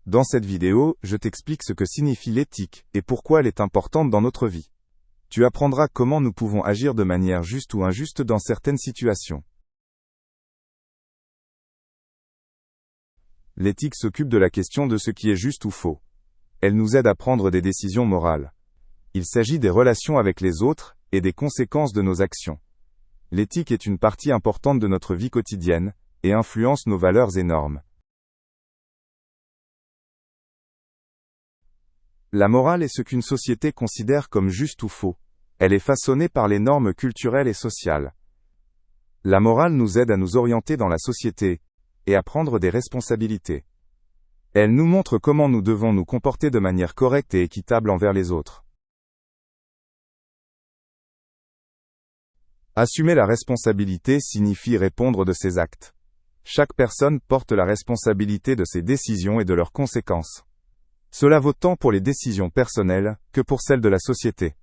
Dans cette vidéo, je t'explique ce que signifie l'éthique et pourquoi elle est importante dans notre vie. Tu apprendras comment nous pouvons agir de manière juste ou injuste dans certaines situations. L'éthique s'occupe de la question de ce qui est juste ou faux. Elle nous aide à prendre des décisions morales. Il s'agit des relations avec les autres et des conséquences de nos actions. L'éthique est une partie importante de notre vie quotidienne et influence nos valeurs et normes. La morale est ce qu'une société considère comme juste ou faux. Elle est façonnée par les normes culturelles et sociales. La morale nous aide à nous orienter dans la société et à prendre des responsabilités. Elle nous montre comment nous devons nous comporter de manière correcte et équitable envers les autres. Assumer la responsabilité signifie répondre de ses actes. Chaque personne porte la responsabilité de ses décisions et de leurs conséquences. Cela vaut tant pour les décisions personnelles que pour celles de la société.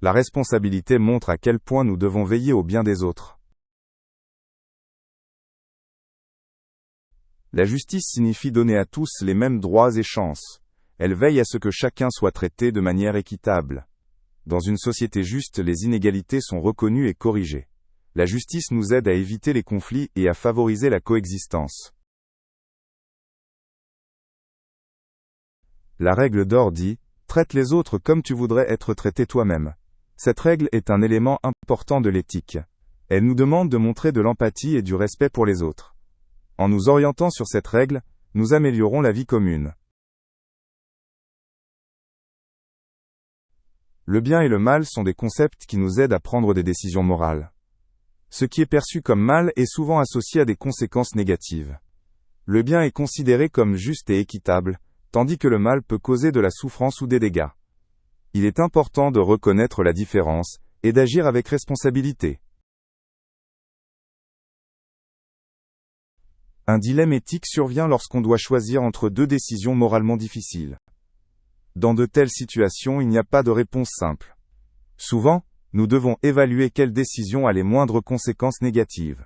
La responsabilité montre à quel point nous devons veiller au bien des autres. La justice signifie donner à tous les mêmes droits et chances. Elle veille à ce que chacun soit traité de manière équitable. Dans une société juste, les inégalités sont reconnues et corrigées. La justice nous aide à éviter les conflits et à favoriser la coexistence. La règle d'or dit « Traite les autres comme tu voudrais être traité toi-même ». Cette règle est un élément important de l'éthique. Elle nous demande de montrer de l'empathie et du respect pour les autres. En nous orientant sur cette règle, nous améliorons la vie commune. Le bien et le mal sont des concepts qui nous aident à prendre des décisions morales. Ce qui est perçu comme mal est souvent associé à des conséquences négatives. Le bien est considéré comme juste et équitable, tandis que le mal peut causer de la souffrance ou des dégâts. Il est important de reconnaître la différence et d'agir avec responsabilité. Un dilemme éthique survient lorsqu'on doit choisir entre deux décisions moralement difficiles. Dans de telles situations, il n'y a pas de réponse simple. Souvent, nous devons évaluer quelle décision a les moindres conséquences négatives.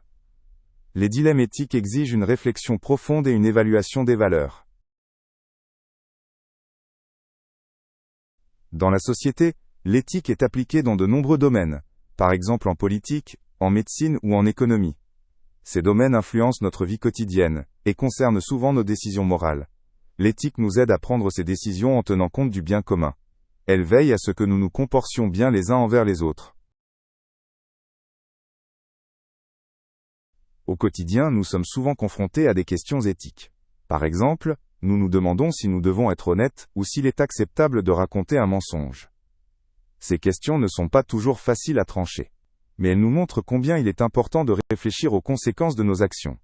Les dilemmes éthiques exigent une réflexion profonde et une évaluation des valeurs. Dans la société, l'éthique est appliquée dans de nombreux domaines, par exemple en politique, en médecine ou en économie. Ces domaines influencent notre vie quotidienne et concernent souvent nos décisions morales. L'éthique nous aide à prendre ces décisions en tenant compte du bien commun. Elle veille à ce que nous nous comportions bien les uns envers les autres. Au quotidien, nous sommes souvent confrontés à des questions éthiques. Par exemple, nous nous demandons si nous devons être honnêtes ou s'il est acceptable de raconter un mensonge. Ces questions ne sont pas toujours faciles à trancher. Mais elles nous montrent combien il est important de réfléchir aux conséquences de nos actions.